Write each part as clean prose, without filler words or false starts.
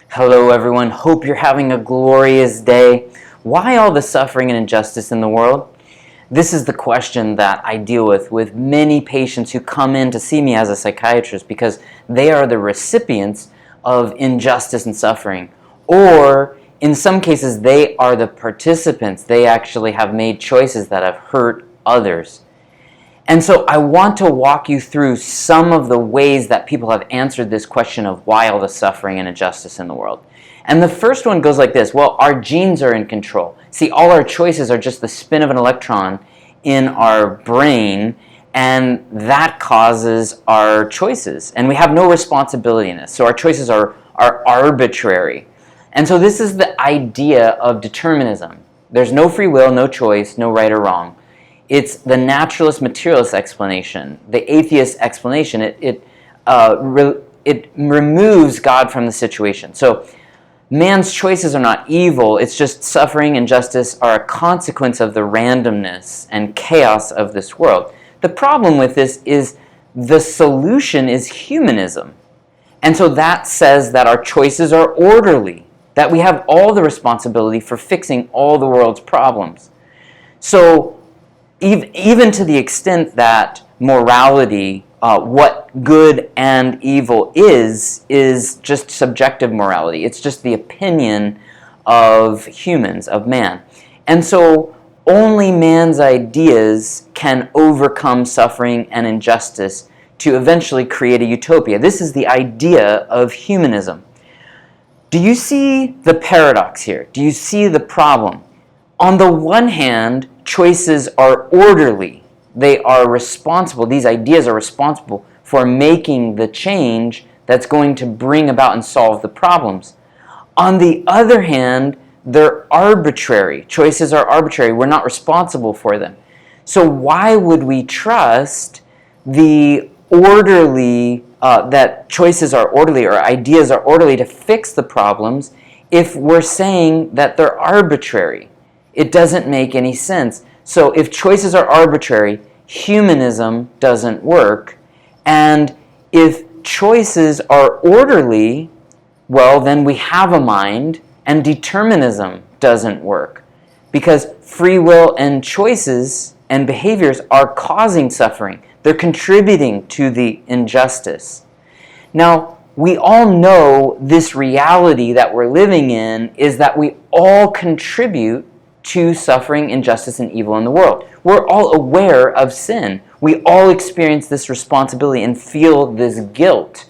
Hello everyone, hope you're having a glorious day. Why all the suffering and injustice in the world? This is the question that I deal with many patients who come in to see me as a psychiatrist because they are the recipients of injustice and suffering. Or in some cases they are the participants. They actually have made choices that have hurt others. And so I want to walk you through some of the ways that people have answered this question of why all the suffering and injustice in the world. And the first one goes like this: well, our genes are in control. See, all our choices are just the spin of an electron in our brain, and that causes our choices. And we have no responsibility in this. So our choices are arbitrary. And so this is the idea of determinism. There's no free will, no choice, no right or wrong. It's the naturalist materialist explanation, the atheist explanation. It removes God from the situation. So man's choices are not evil. It's just suffering and injustice are a consequence of the randomness and chaos of this world. The problem with this is the solution is humanism. And so that says that our choices are orderly, that we have all the responsibility for fixing all the world's problems. So even to the extent that morality, what good and evil is just subjective morality. It's just the opinion of humans, of man. And so only man's ideas can overcome suffering and injustice to eventually create a utopia. This is the idea of humanism. Do you see the paradox here? Do you see the problem? On the one hand, choices are orderly. They are responsible. These ideas are responsible for making the change that's going to bring about and solve the problems. On the other hand, they're arbitrary. Choices are arbitrary. We're not responsible for them. So why would we trust the orderly, that choices are orderly or ideas are orderly to fix the problems if we're saying that they're arbitrary? It doesn't make any sense. So if choices are arbitrary, humanism doesn't work. And if choices are orderly, well, then we have a mind, and determinism doesn't work. Because free will and choices and behaviors are causing suffering. They're contributing to the injustice. Now, we all know this reality that we're living in is that we all contribute to suffering, injustice, and evil in the world. We're all aware of sin. We all experience this responsibility and feel this guilt.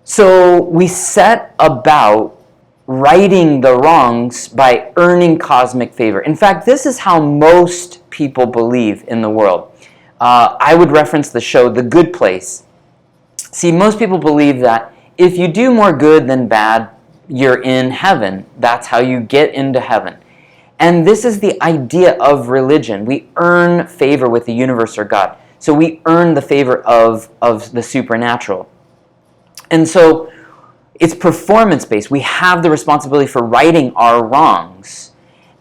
So we set about righting the wrongs by earning cosmic favor. In fact, this is how most people believe in the world. I would reference the show The Good Place. See, most people believe that if you do more good than bad, you're in heaven. That's how you get into heaven. And this is the idea of religion. We earn favor with the universe or God. So we earn the favor of the supernatural. And so it's performance-based. We have the responsibility for righting our wrongs.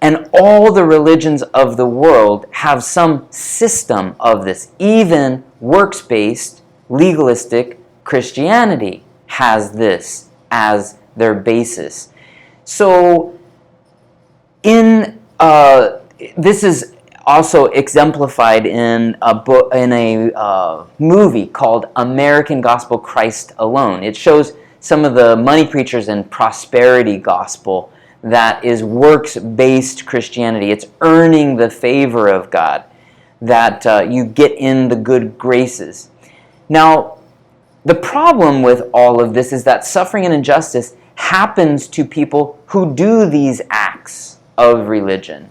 And all the religions of the world have some system of this. Even works-based, legalistic Christianity has this as their basis. So this is also exemplified in a movie called American Gospel: Christ Alone. It shows some of the money preachers and prosperity gospel that is works-based Christianity. It's earning the favor of God, that you get in the good graces. Now, the problem with all of this is that suffering and injustice happens to people who do these acts of religion.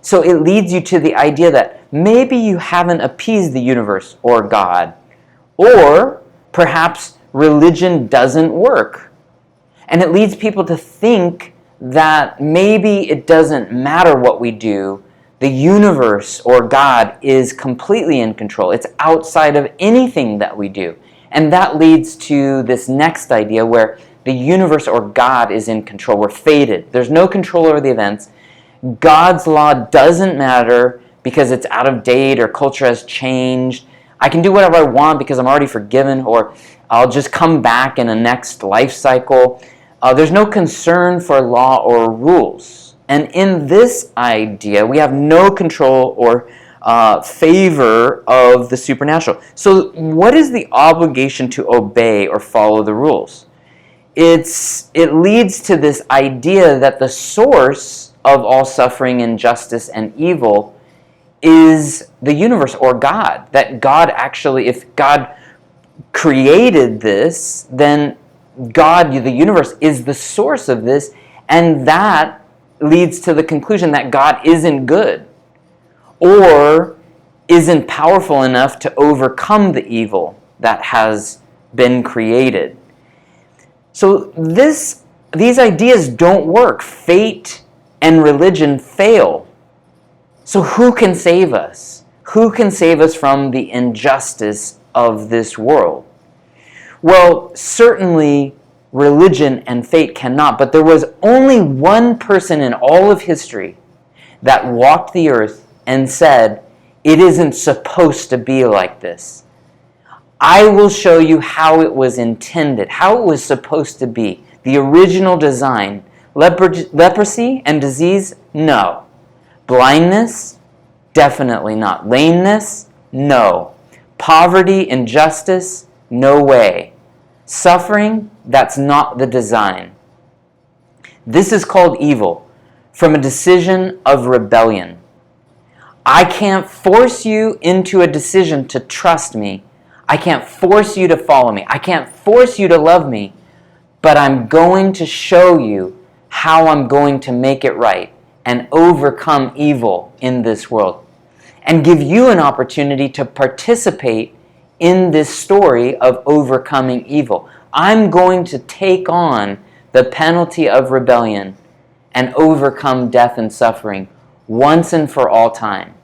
So it leads you to the idea that maybe you haven't appeased the universe or God, or perhaps religion doesn't work. And it leads people to think that maybe it doesn't matter what we do, the universe or God is completely in control. It's outside of anything that we do. And that leads to this next idea where the universe or God is in control. We're fated. There's no control over the events. God's law doesn't matter because it's out of date or culture has changed. I can do whatever I want because I'm already forgiven, or I'll just come back in a next life cycle. There's no concern for law or rules. And in this idea, we have no control or favor of the supernatural. So what is the obligation to obey or follow the rules? It leads to this idea that the source of all suffering, injustice, and evil is the universe or God. That God actually, if God created this, then God, the universe, is the source of this, and that leads to the conclusion that God isn't good or isn't powerful enough to overcome the evil that has been created. So these ideas don't work. Fate and religion fail. So who can save us? Who can save us from the injustice of this world? Well, certainly religion and fate cannot, but there was only one person in all of history that walked the earth and said, it isn't supposed to be like this. I will show you how it was intended, how it was supposed to be. The original design. Leprosy and disease? No. Blindness? Definitely not. Lameness? No. Poverty, injustice? No way. Suffering? That's not the design. This is called evil from a decision of rebellion. I can't force you into a decision to trust me. I can't force you to follow me. I can't force you to love me. But I'm going to show you how I'm going to make it right and overcome evil in this world. And give you an opportunity to participate in this story of overcoming evil. I'm going to take on the penalty of rebellion and overcome death and suffering once and for all time.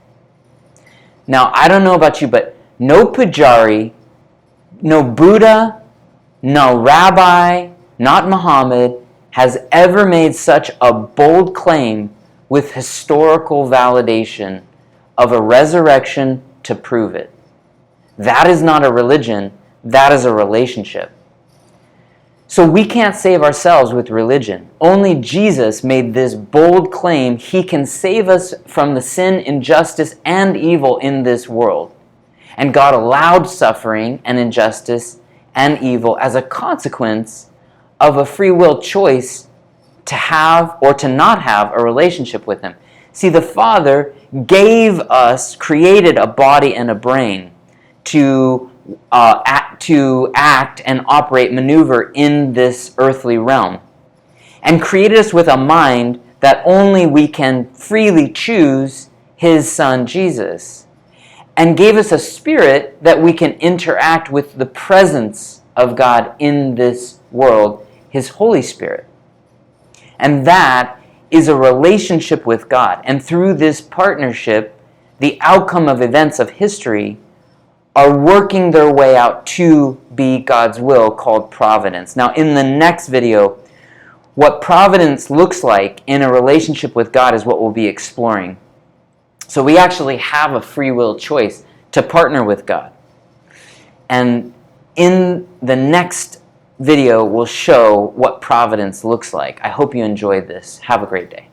Now, I don't know about you, but no Pujari, no Buddha, no rabbi, not Muhammad, has ever made such a bold claim with historical validation of a resurrection to prove it. That is not a religion, that is a relationship. So we can't save ourselves with religion. Only Jesus made this bold claim he can save us from the sin, injustice, and evil in this world. And God allowed suffering and injustice and evil as a consequence of a free will choice to have or to not have a relationship with Him. See, the Father created a body and a brain to act and operate, maneuver in this earthly realm, and created us with a mind that only we can freely choose His Son Jesus, and gave us a spirit that we can interact with the presence of God in this world, His Holy Spirit. And that is a relationship with God. And through this partnership, the outcome of events of history are working their way out to be God's will, called providence. Now, in the next video, what providence looks like in a relationship with God is what we'll be exploring. So we actually have a free will choice to partner with God. And in the next video, we'll show what providence looks like. I hope you enjoyed this. Have a great day.